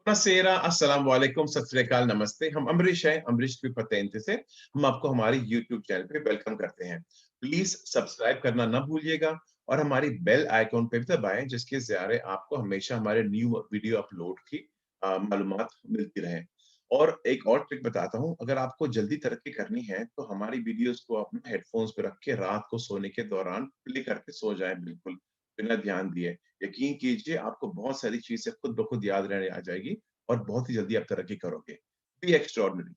Buonasera, अस्सलाम वालेकुम, सत श्री अकाल, नमस्ते। हम अमरीश हैं, अमरीश की पतेंते से। हम आपको हमारे YouTube चैनल पे वेलकम करते हैं। प्लीज सब्सक्राइब करना ना भूलिएगा और हमारी बेल आइकॉन पे भी दबाएं, जिसके ज़रिए आपको हमेशा हमारे न्यू वीडियो अपलोड की मालूमात मिलती रहे। और एक और ट्रिक बताता हूँ, अगर आपको जल्दी तरक्की करनी है तो हमारी वीडियोस को अपने हेडफोन्स पे रख के रात को सोने के दौरान प्ले करके सो जाएं, बिल्कुल बिना ध्यान दिए। यकीन कीजिए, आपको बहुत सारी चीजें खुद ब खुद याद रहने आ जाएगी और बहुत ही जल्दी आप तरक्की करोगे। Be extraordinary.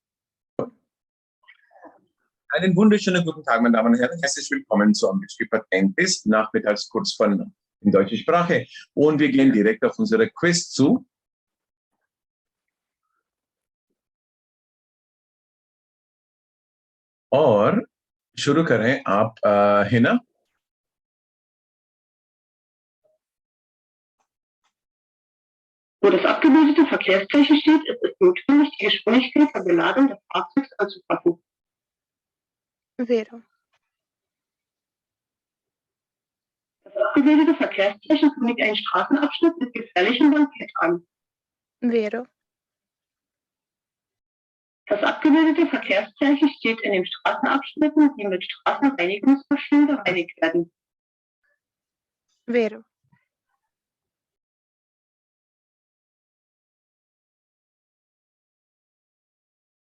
Einen wunderschönen guten Tag, meine Damen und Herren. Herzlich willkommen zu Ambischkipper-Tentis, Nachmittagskurzfall in deutscher Sprache. Und wir gehen direkt auf unsere Quiz zu. और शुरू करें आप, Hina. Wo das abgebildete Verkehrszeichen steht, ist es notwendig, die Geschwindigkeit der Beladung des Fahrzeugs anzupassen. Vero. Das abgebildete Verkehrszeichen kündigt einen Straßenabschnitt mit gefährlichem Bankett an. Vero. Das abgebildete Verkehrszeichen steht in den Straßenabschnitten, die mit Straßenreinigungsmaschinen gereinigt werden. Vero.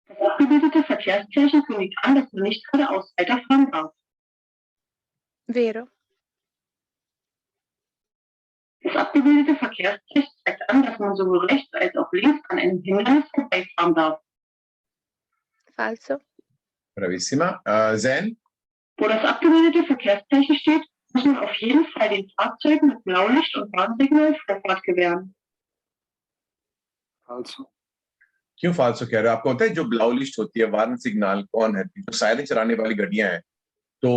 Das abgebildete Verkehrszeichen kündigt an, dass man nicht geradeaus weiterfahren darf. Vero. Das abgebildete Verkehrszeichen zeigt an, dass man sowohl rechts als auch links an einem Hindernis vorbeifahren darf. Falso. Bravissima. Zen. Wo das abgebildete Verkehrszeichen steht, muss man auf jeden Fall den Fahrzeugen mit Blaulicht und Warnsignal Vorfahrt gewähren. Also. क्यों फालसो कह रहे हो? आपको पता है जो ब्लाउ list होती है, वार्न सिग्नल कौन है? जो सायरन चलाने वाली गाड़ियां हैं, तो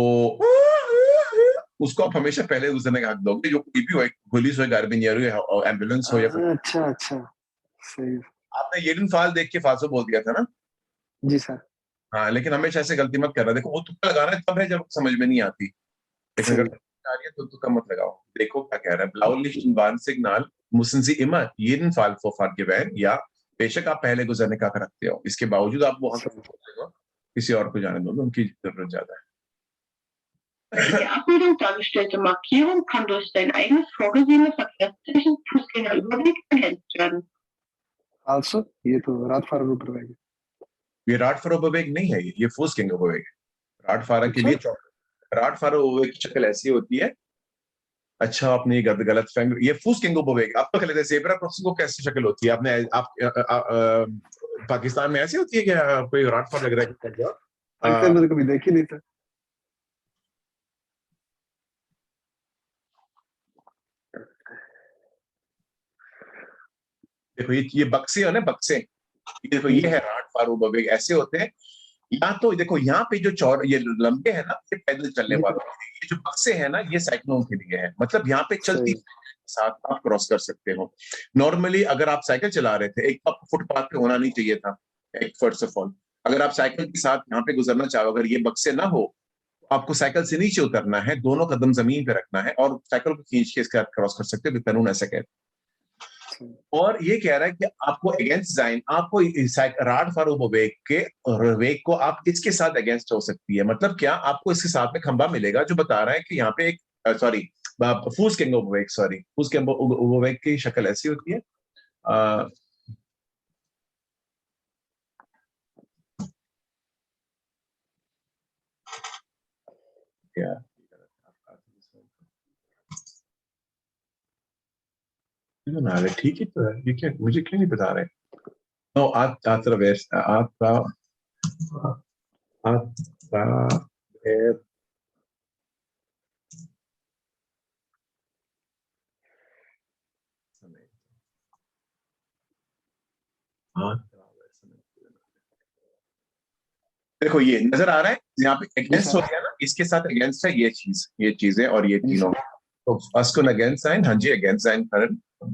उसको आप हमेशा पहले गुजरने का हक दोगे। जो कोई भी हो, पुलिस हो, कार्बिनियर हो, एम्बुलेंस हो या अच्छा सही। आपने ये दिन फाल देख के फालसो बोल दिया था ना? जी सर। हाँ, लेकिन हमेशा ऐसे गलती मत करना। देखो, वो तुक्का लगाना तब है जब समझ में नहीं आती, लेकिन अगर आ रही है तो तुक्का मत लगाओ। देखो क्या कह रहा है, ब्लाउ list und Warnsignal müssen Sie immer jeden Fall Vorfahrt gewähren, या बेशक आप पहले गुजरने का हक रखते हो, इसके बावजूद आप वहां किसी और को जाने दोगे, उनकी जरूरत ज्यादा है। Die der Abbildung dargestellte Markierung kann durch sein eigenes vorgesehenes Verkehrszeichen Fußgängerüberweg ergänzt werden. Also, ये तो Radfahrerüberweg। ये Radfahrerüberweg नहीं है, ये Fußgängerüberweg है। Radfahrer के लिए Radfahrerüberweg की शक्ल ऐसी होती है। अच्छा, आपने ये गलत फहम, ये Fußgängerüberweg आप तो कह लेते ज़ेब्रा क्रॉसिंग को कैसी शक्ल होती है? आपने पाकिस्तान में ऐसी होती है कि कोई Radfahrer लग रहा है? मैंने कभी देखी नहीं था। देखो ये बक्से है ना, बक्से, देखो ये है Radfahrerüberweg, ऐसे होते हैं। या तो देखो यहाँ पे जो ये लंबे हैं ना, ये पैदल चलने वालों के लिए, ये जो बक्से हैं ना, ये साइकिलों के लिए है। मतलब यहाँ पे चलती साथ आप क्रॉस कर सकते हो। नॉर्मली अगर आप साइकिल चला रहे थे, एक तो आपको फुटपाथ पे होना नहीं चाहिए था, एक फर्स्ट ऑफ ऑल। अगर आप साइकिल के साथ यहाँ पे गुजरना चाहो, अगर ये बक्से ना हो, आपको साइकिल से नीचे उतरना है, दोनों कदम जमीन पे रखना है और साइकिल को खींच के इसके साथ क्रॉस कर सकते हो। कानून ऐसा कहता है। और ये कह रहा है कि आपको अगेंस्ट जाइन, आपको Radfahrerüberweg के वेग को आप इसके साथ अगेंस्ट हो सकती है। मतलब क्या, आपको इसके साथ में खंबा मिलेगा जो बता रहा है कि यहाँ पे एक Fußgängerüberweg की शक्ल ऐसी होती है। ठीक है, तो ये क्या, मुझे क्यों नहीं बता रहे? No, attraverso. देखो ये नजर आ रहा है, यहाँ पे अगेंस्ट हो गया ना, इसके साथ अगेंस्ट है ये चीजें और ये तीनों। तो फर्स्ट को अगेंस्ट साइन, हाँ जी, अगेंस्ट साइन करें,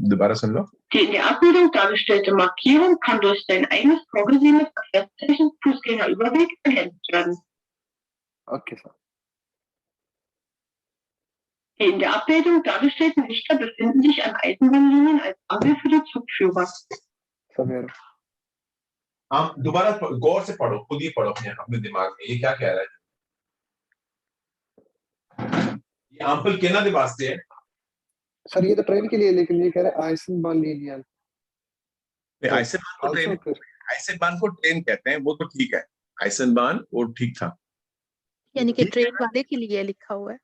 दोबारा सुन लो। Die in der Abbildung dargestellte Markierung kann durch sein eigenes vorgesehenes Verkehrszeichen Fußgängerüberweg ergänzt werden. Okay, sir. Die in der Abbildung dargestellten Lichter befinden sich an Eisenbahnlinien als Ampel für die Zugführer. Sir वेरो। आप दोबारा गौर से पढ़ो, खुद ही पढ़ो अपने दिमाग में, ये क्या कह रहा है। ये आंपल केना दे वास्ते है। सर ये तो ट्रेन के लिए, लेकिन ये कह रहा है आइसेनबार्न लिनियर। आइसेनबार्न को ट्रेन कहते हैं, वो तो ठीक है, आइसेनबार्न वो ठीक था। यानी कि ट्रेन वाले के लिए लिखा हुआ है।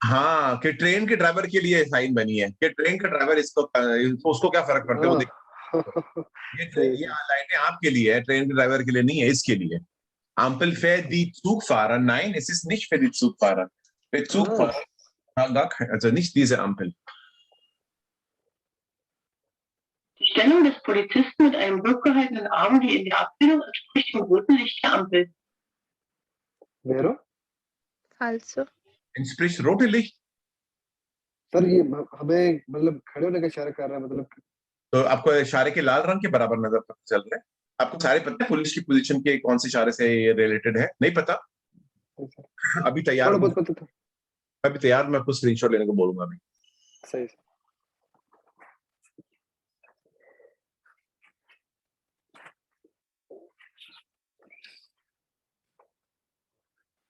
हाँ, कि ट्रेन के ड्राइवर के लिए साइन बनी है कि ट्रेन का ड्राइवर उसको क्या फर्क पड़ता है, वो ये लाइनें आपके लिए है, ट्रेन के ड्राइवर के लिए नहीं है, इसके लिए। Ampel für die Zugfahrer. Nein, es ist nicht für die Zugfahrer. Für Zugfahrer, also nicht diese Ampel. Die Stellung des Polizisten mit einem hochgehaltenen Arm wie in der Abbildung entspricht dem roten Licht der Ampel. वेरो। फाल्सो। Entspricht rote Licht. Sir ये हमें मतलब खड़े होने का इशारा कर रहा है, मतलब तो आपको इशारे के लाल रंग के बराबर नजर चल रहे हैं। आपको सारे पता है पुलिस की पोजीशन के कौन से इशारे से ये रिलेटेड है, नहीं पता? अभी तैयार थोड़ा बहुत पता था। अभी तैयार, मैं आपको स्क्रीनशॉट लेने को बोलूंगा अभी। सही।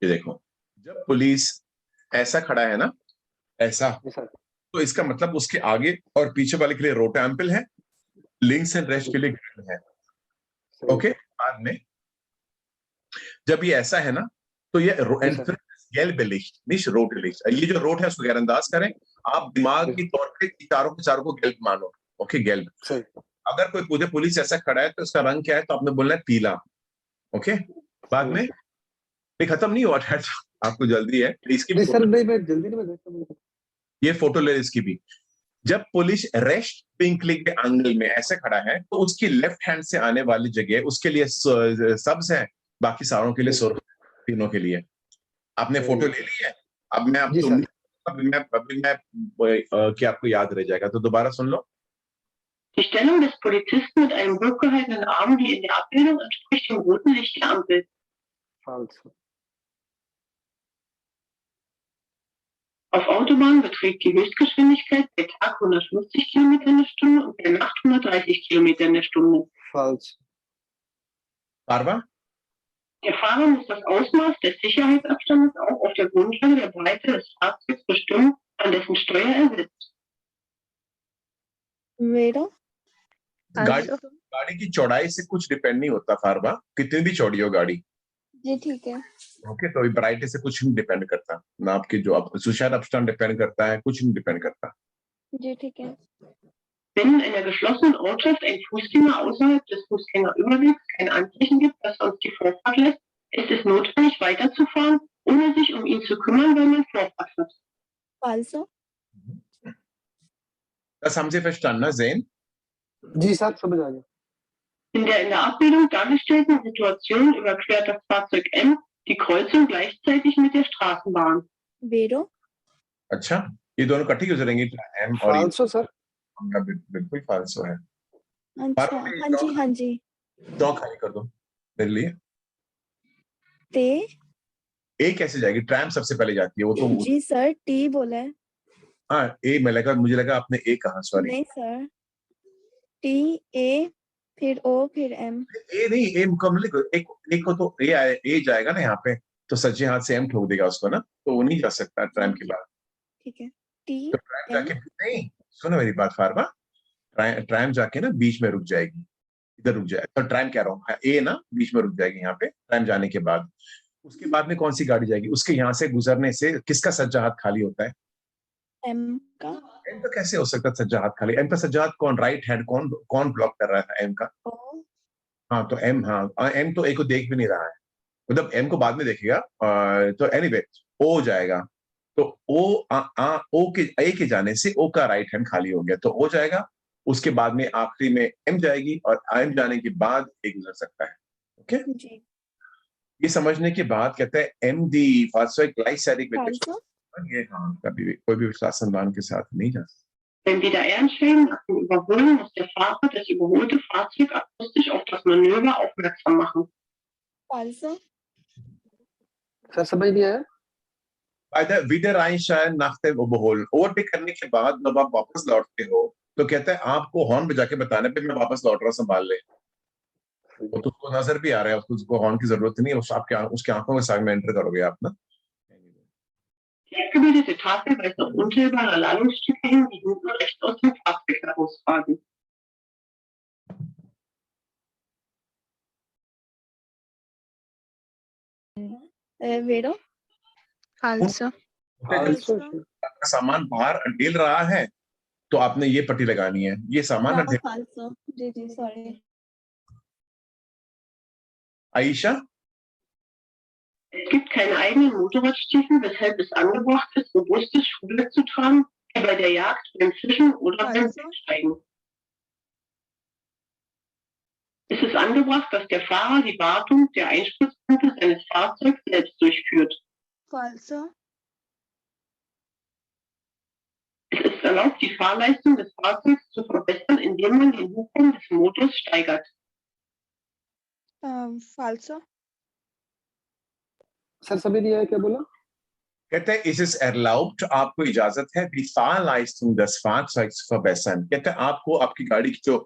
ये देखो, जब पुलिस ऐसा खड़ा है ना, ऐसा, तो इसका मतलब उसके आगे और पीछे वाले के लिए रोट एम्पल है, लिंक्स एंड रेस्ट के लिए ग्रिल है। ओके, बाद में जब ये ऐसा है ना, तो ये gelbe Licht, nicht rote Licht। ये जो रोट है उसको गैरअंदाज करें, आप दिमाग की तौर पे चारों को गेल्ब मानो। ओके, गेल्ब। अगर कोई पूरे पुलिस ऐसा खड़ा है तो उसका रंग क्या है, तो आपने बोलना है पीला। ओके, बाद में ये खत्म नहीं हुआ, आपको जल्दी है इसकी। सर नहीं, मैं जल्दी नहीं, मैं देखता। ये फोटो ले इसकी भी। जब पुलिस रेस्ट पिंक क्लिक के एंगल में ऐसे खड़ा है, तो उसकी लेफ्ट हैंड से आने वाली जगह उसके लिए सब्ज है, बाकी सारों के लिए सुर्ख, तीनों के लिए। आपने फोटो ले ली है। अब मैं आपको अभी मैं कि आपको याद रह जाएगा, तो दोबारा सुन लो। Die Stellung des Polizisten mit einem hochgehaltenen Arm wie in der Abbildung entspricht dem roten Licht der Ampel. फाल्सो। Auf Autobahnen beträgt die Höchstgeschwindigkeit bei Tag 150 km in der Stunde und bei Nacht 130 km in der Stunde. फाल्सो। Parwa, Der Fahrer muss das Ausmaß des Sicherheitsabstandes auch auf der Grundlage der Breite des Fahrzeugs bestimmen, an dessen Steuer er sitzt. वेरो। गाड़ी की चौड़ाई से कुछ depend नहीं होता फारवा, कितनी भी चौड़ी हो गाड़ी। जी ठीक है। ओके, तो ब्राइट से कुछ नहीं डिपेंड करता, ना आपकी जो आप Sicherheitsabstand डिपेंड करता है, कुछ नहीं डिपेंड करता। जी ठीक है। Wenn in einer geschlossenen Ortschaft ein Fußgänger außerhalb des Fußgängerüberwegs kein Anzeichen gibt, das uns die Vorfahrt lässt, ist es notwendig, weiterzufahren, ohne sich um ihn zu kümmern, weil man Vorfahrt hat. फाल्सो। Das haben Sie verstanden, ne, Zain? Ji sir, समझ आ गया। In der Abbildung dargestellten Situation überquert das Fahrzeug M die Kreuzung gleichzeitig mit der Straßenbahn. वेरो। अच्छा, ये दोनों इकट्ठी गुजरेंगे, M और फाल्सो sir. बिल्कुल फाल्सो है। अच्छा, हाँ जी। दो खाली कर दो मेरे लिए। ते। ए कैसे जाएगी? ट्रैम सबसे पहले जाती है वो तो। जी सर, टी बोला है। हाँ, ए मुझे लगा आपने ए कहा, सॉरी। नहीं सर, टी ए फिर ओ फिर एम। ए नहीं, ए मुकम्मल, एक को तो ए जाएगा ना यहाँ पे, तो सच्चे हाथ से एम ठोक देगा उसको ना, तो वो नहीं जा सकता ट्रैम के बाद। ठीक है, टी तो ट्रैम जाके नहीं, सुनो मेरी बात फारवा, ट्रैम जाके ना बीच में रुक जाएगी, इधर रुक जाए, तो ट्रैम कह रहा हूँ, ए ना बीच में रुक जाएगी यहाँ पे ट्रैम जाने के बाद। उसके बाद में कौन सी गाड़ी जाएगी? उसके यहाँ से गुजरने से किसका सज्जा हाथ खाली होता है? एम का। एम का कैसे हो सकता है सज्जा हाथ खाली? एम का सज्जा हाथ कौन, राइट हैंड कौन ब्लॉक कर रहा था एम का? हाँ तो एम, हाँ एम तो ए को देख भी नहीं रहा है, मतलब एम को बाद में देखेगा। तो एनीवे ओ जाएगा, तो ओ के ए के जाने से ओ का राइट हैंड खाली हो गया, तो ओ जाएगा। उसके बाद में आखिरी में एम जाएगी, और एम जाने के बाद ए गुजर सकता है। ओके जी। ये समझने के बाद कहते हैं एम दी फास्टवेग gleichzeitig ये हाँ कभी भी कोई भी शासनदान के साथ नहीं जा सकता। Wenn wieder einsteigen nach dem Überholen, muss der Fahrer das überholte Fahrzeug akustisch auf das Manöver aufmerksam machen. Also? Sir समझ नहीं आया? Bei der Wiedereinsteigen nach dem Überholen, overtake करने के बाद जब आप वापस लौटते हो, तो कहता है आपको हॉर्न बजा के बताने पे मैं वापस लौट रहा हूँ, संभाल ले। वो तो उसको नजर भी आ रहा है, उसको हॉर्न की जरूरत नहीं है, उसके आंखों के सामने एंटर करोगे आप ना। Die abgebildete Tafel weist auf unzählbare Ladungsstücke hin, die hinten rechts aus dem Fahrzeug herausragen. Vero, falso, also आपका सामान बाहर ढेल रहा है तो आपने ये पट्टी लगानी है, ये सामान no, falso. जी, sorry. Ayesha, Es gibt keine eigenen Motorradstiefel, weshalb es angebracht ist, robustes Schuhwerk zu tragen, wie bei der Jagd, beim Fischen oder beim Also? Bergsteigen. Es ist angebracht, dass der Fahrer die Wartung der Einspritzpumpe seines Fahrzeugs selbst durchführt. Falso. Es ist erlaubt, die Fahrleistung des Fahrzeugs zu verbessern, indem man den Hubraum des Motors steigert. Falso. Sir सभी दिया है, क्या बोला? कहते हैं इस erlaubt, आपको इजाजत है die Fahrleistung des Fahrzeugs verbessern। कहते हैं आपको आपकी गाड़ी की जो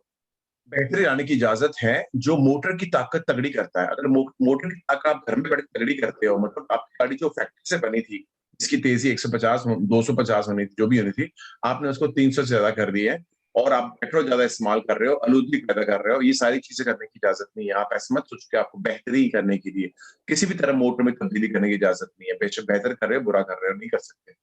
बेहतरी लाने की इजाजत है, जो मोटर की ताकत तगड़ी करता है। अगर मोटर की ताकत आप घर में बड़ी तगड़ी करते हो, मतलब आपकी गाड़ी जो फैक्ट्री से बनी थी, इसकी तेजी 150 250 होनी थी, जो भी होनी थी, आपने उसको 300 से ज्यादा कर दी है और आप पेट्रोल ज्यादा इस्तेमाल कर रहे हो, आलूदगी पैदा कर रहे हो, ये सारी चीजें करने की इजाजत नहीं है। आप ऐसे मत सोचो कि आपको बेहतरी करने के लिए किसी भी तरह मोटर में तब्दीली करने की इजाजत नहीं है। बेशक बेहतर कर रहे हो, बुरा कर रहे हो, नहीं कर सकते।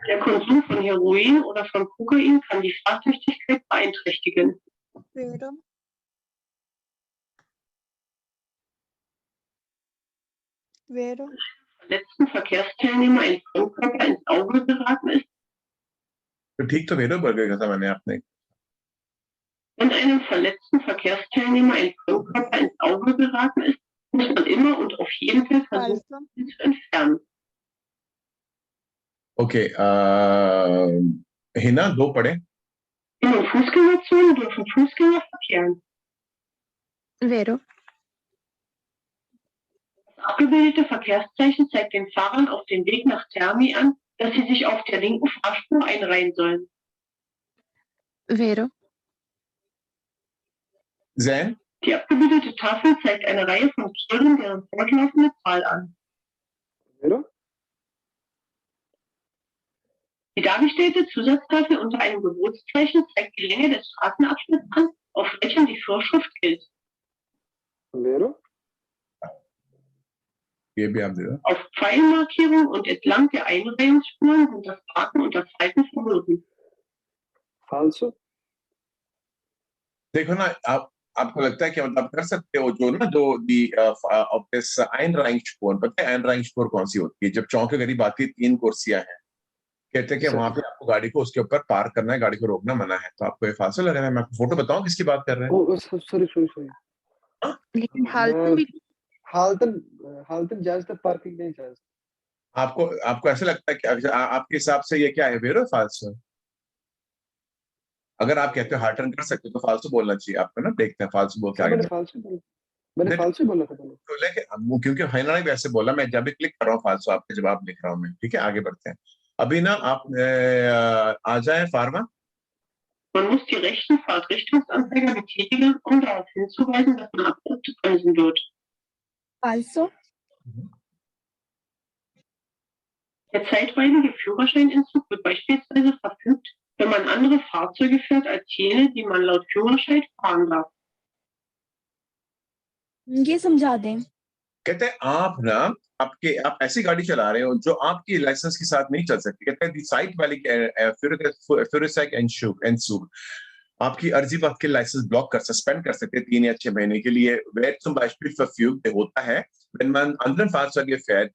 Der Konsum von Heroin oder von Kokain kann die Fahrtüchtigkeit beeinträchtigen. Vero. Vero. Verletzten Verkehrsteilnehmer ein Fremdkörper ins Auge geraten ist. तो ठीक तो वेरो बोल गया था मैंने आपने। Wenn einem verletzten Verkehrsteilnehmer ein Fremdkörper ins Auge geraten ist, muss man immer und auf jeden Fall versuchen, Falso. ihn zu entfernen. Okay, Hina दो पढ़े। In den Fußgängerzonen dürfen Fußgänger verkehren. vero, Das abgebildete Verkehrszeichen zeigt den Fahrern auf dem Weg nach Termi an, dass sie sich auf der linken Fahrspur einreihen sollen. vero, Zैन, Die abgebildete Tafel zeigt eine Reihe von Tieren, deren fortlaufende Zahl an. Vero? Die dargestellte Zusatztafel unter einem Geburtszeichen zeigt die Länge des Straßenabschnitts an, auf welchem die Vorschrift gilt. Vero? ये भी आप दे दो। Auf Pfeilmarkierungen und entlang der Einreihungsspuren sind das Parken unter Zeiten verboten. Falso? देखो ना, आपको लगता है कि मतलब आप कर सकते हो जो ना die auf das Einreihungsspuren, पता है Einreihungsspur कौन सी होती है? जब चौक के करीब आती है, 3 कुर्सियां हैं, कहते हैं कि वहां पे आपको गाड़ी को उसके ऊपर पार्क करना है, गाड़ी को रोकना मना है। तो आपको ये फालतू लग रहा है? मैं आपको फोटो बताऊं किसकी बात कर रहे हैं? Oh, sorry. लेकिन हालतन भी हालतन जायज था, पार्किंग नहीं जायज। आपको ऐसा लगता है कि आपके हिसाब से ये क्या है, वेरो फालतू? अगर आप कहते हो हार्ड टर्न कर सकते हो तो फालतू बोलना चाहिए आपको ना। देखते हैं फालतू बोल के आगे। मैंने फालतू बोला था पहले। तो लेकिन क्योंकि हैना ने भी ऐसे बोला, मैं जब भी क्लिक कर रहा हूँ फालतू आपका जवाब लिख रहा हूँ मैं। ठीक है, आगे बढ़ते हैं। अभी ना आप आ जाए pharma. Man muss die rechten Fahrtrichtungsanzeiger betätigen, um darauf hinzuweisen, dass man abrupt bremsen wird. Falso. Der zeitweilige Führerscheinentzug wird beispielsweise verfügt, wenn man andere Fahrzeuge fährt als jene, die man laut Führerschein fahren darf. ये समझा दें। कहते हैं आप ऐसी गाड़ी चला रहे हो जो आपकी लाइसेंस के साथ नहीं चल सकती। कहते हैं दी साइट वाली Führerschein आपकी अर्जी वक्त के लाइसेंस ब्लॉक सस्पेंड कर सकते हैं 3 या 6 महीने के लिए। wer zum Beispiel verfügt होता है wenn man anderen Fahrzeuge fährt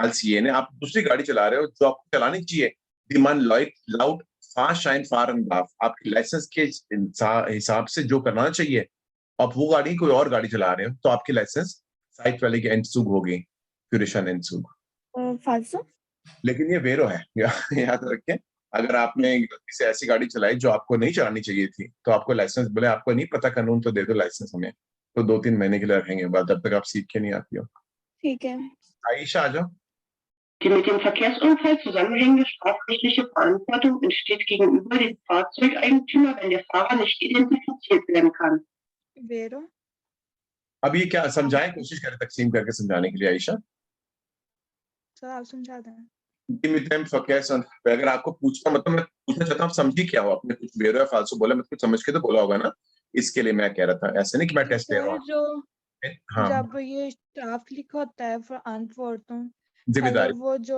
als jene, आप दूसरी गाड़ी चला रहे हो जो आपको चलानी चाहिए, die man laut Fahrschein fahren darf, आपकी लाइसेंस के हिसाब से जो करना चाहिए, आप वो गाड़ी कोई और गाड़ी चला रहे हो तो आपकी लाइसेंस साइट वाले की एंटसूग होगी, फ्यूरिशन एंटसूग। फाल्सो। लेकिन ये वेरो है, याद रखें। अगर आपने गलती से ऐसी गाड़ी चलाई जो आपको नहीं चलानी चाहिए थी तो आपको लाइसेंस बोले आपको नहीं पता कानून तो दे दो लाइसेंस हमें, तो 2-3 महीने के लिए रखेंगे बाद, जब तक आप सीख के नहीं आती हो। ठीक है। आयशा आ जाओ। Die mit dem Verkehrsunfall zusammenhängende strafrechtliche Verantwortung entsteht gegenüber dem Fahrzeugeigentümer, wenn der Fahrer nicht identifiziert werden kann. वेरो अब ये क्या समझाएं, कोशिश करें तकसीम करके समझाने के लिए आयशा। सर आप समझा दें। Die mit dem Verkehrsunfall, अगर आपको पूछना मतलब मैं पूछना चाहता हूँ, आप समझी क्या हो, आपने कुछ वेरो या फालसू बोला, मतलब कुछ समझ के तो बोला होगा ना, इसके लिए मैं कह रहा था, ऐसे नहीं कि मैं टेस्ट ले रहा सर हूँ। जो हाँ, जब ये स्टाफ लिखा होता है verantwortung, अगर जिम्मेदारी। वो जो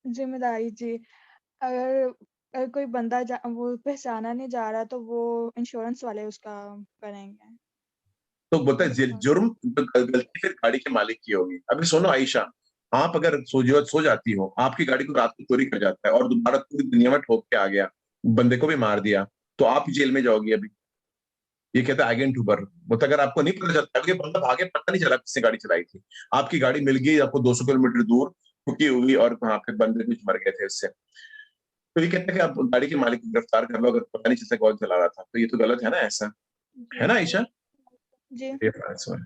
जिम्मेदारी जी, अगर कोई बंदा वो पहचाना नहीं जा रहा तो वो इंश्योरेंस वाले उसका करेंगे। तो बोलता है जुर्म गलती फिर गाड़ी के मालिक की होगी। अभी सुनो आयशा, आप अगर सो जाती हो, आपकी गाड़ी को रात को चोरी कर जाता है और दोबारा पूरी दुनिया में ठोक के आ गया, बंदे को भी मार दिया, तो आप जेल में जाओगी अभी। ये कहता है आइगन टूबर, मतलब अगर आपको नहीं पता चलता कि बंदा भागे, पता नहीं चला किसने गाड़ी चलाई थी, आपकी गाड़ी मिल गई आपको 200 किलोमीटर दूर ठुकी हुई और वहां पे बंदे कुछ मर गए थे उससे, तो ये कहता है कि आप गाड़ी के मालिक को गिरफ्तार कर लो अगर पता नहीं चलता कौन चला रहा था, तो ये तो गलत है ना, ऐसा है ना आयशा? जी ये फैसला है।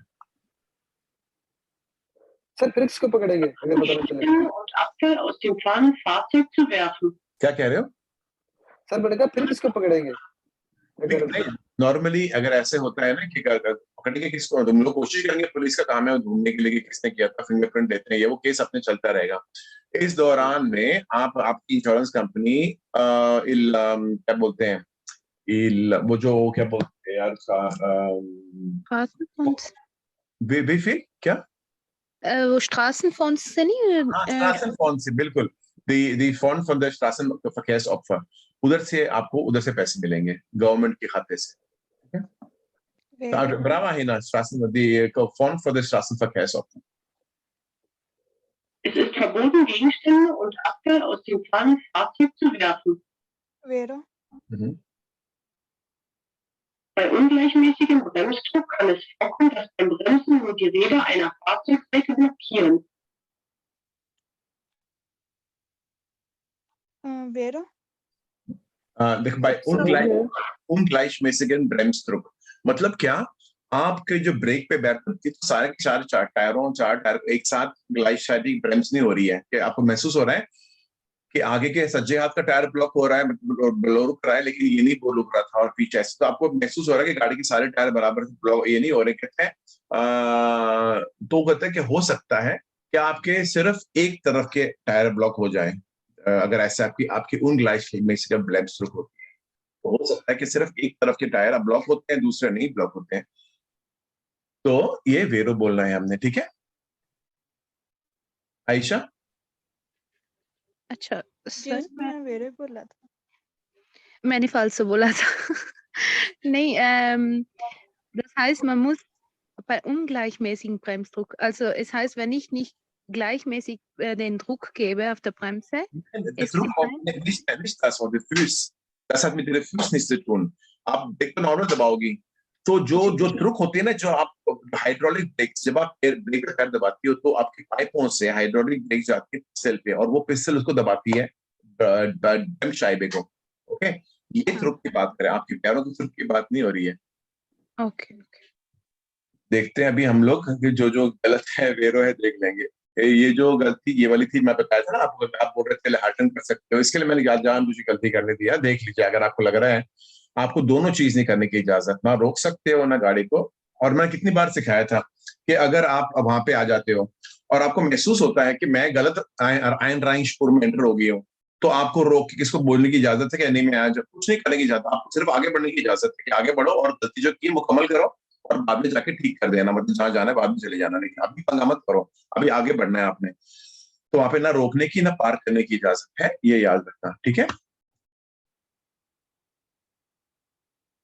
सर फिर किसको पकड़ेंगे अगर पता नहीं चलेगा? Und Abfall aus dem fahrenden Fahrzeug zu werfen. क्या कह रहे हो? सर मैंने कहा फिर किसको पकड़ेंगे अगर नॉर्मली अगर ऐसे होता है ना कि पकड़ने किसको, तुम लोग कोशिश करेंगे, पुलिस का काम है ढूंढने के लिए कि किसने किया था, फिंगरप्रिंट लेते हैं, ये वो केस अपने चलता रहेगा। इस दौरान में आप आपकी इंश्योरेंस कंपनी क्या बोलते हैं, वो जो क्या बोलते हैं यार उसका Straßenfonds. wie viel? क्या? वो Straßenfonds से नहीं हाँ, Straßenfonds से, बिल्कुल, the fund from the Straßenverkehrsopfer, उधर से आपको उधर से पैसे मिलेंगे गवर्नमेंट के खाते से। Brava Hina, die Fond für die Straßenverkehrsopfer. Es ist verboten, Gegenstände und Abfall aus dem fahrenden Fahrzeug zu werfen. वेरो Bei ungleichmäßigem Bremsdruck kann es vorkommen, dass beim Bremsen nur die Räder einer Fahrzeugseite blockieren. वेरो देख, bei ungleichmäßigen Bremsdruck मतलब क्या, आपके जो break पे बैठते हैं तो सारे के सारे चार टायर एक साथ ग्लाइशमेटिक ब्रेम्स नहीं हो रही है, कि आपको महसूस हो रहा है कि आगे के सज्जे हाथ का टायर ब्लॉक हो रहा है, रुक रहा है, लेकिन ये नहीं रुक रहा था, और पीछे ऐसे, तो आपको महसूस हो रहा है कि गाड़ी के सारे टायर बराबर ब्लॉक ये नहीं हो रहे। कहते हैं तो कहते हैं कि हो सकता है कि आपके सिर्फ एक तरफ के टायर ब्लॉक हो जाए, अगर ऐसे आपकी ungleichmäßige Bremsdruck होती है, तो हो सकता है कि सिर्फ एक तरफ के टायर ब्लॉक होते हैं, दूसरे नहीं ब्लॉक होते हैं। तो ये वेरो बोलना है हमने, ठीक है आयशा? अच्छा जी सर, मैंने वेरो बोला था। मैंने falso बोला था। नहीं, das heißt, man muss bei ungleichmäßigem Bremsdruck, also es heißt, wenn ich nicht gleichmäßig den Druck gebe auf der Bremse, Das nicht das Wort, Füß. Das hat mit den Füßen nichts zu tun. आप break पे normal दबाओगी तो जो ट्रुक होती है ना, जो आप hydraulic brake, जब आप ब्रेक पे पैर दबाती हो तो आपकी पाइपों से हाइड्रोलिक ब्रेक जाती है पिस्टल पे, और वो पिस्टल उसको दबाती है ड्रम शाइबे को। ओके, ये ट्रुक की बात करें, आपके पैरों की ट्रुक की बात नहीं हो रही है। ओके ओके, देखते हैं अभी हम लोग जो गलत है वेरो है देख लेंगे। ये जो गलती ये वाली थी, मैं बताया था ना आपको, आप बोल रहे थे हार्टन कर सकते हो, इसके लिए मैंने जानबूझ के गलती करने दिया। देख लीजिए, अगर आपको लग रहा है आपको दोनों चीज नहीं करने की इजाजत, ना रोक सकते हो ना गाड़ी को। और मैं कितनी बार सिखाया था कि अगर आप वहां पे आ जाते हो और आपको महसूस होता है कि मैं गलत आइनराइनस्पुर में एंटर हो गई हूँ, तो आपको रोक के किसको बोलने की इजाजत है कि नहीं, मैं आज कुछ नहीं करने की इजाजत, आपको सिर्फ आगे बढ़ने की इजाजत है कि आगे बढ़ो और गलती जो की मुकम्मल करो और बाद में जाके ठीक कर देना, मतलब जहां जाना है बाद में चले जाना, लेकिन अभी पंगा मत करो, अभी आगे बढ़ना है आपने। तो वहां पे ना रोकने की ना पार करने की इजाजत है, ये याद रखना, ठीक है।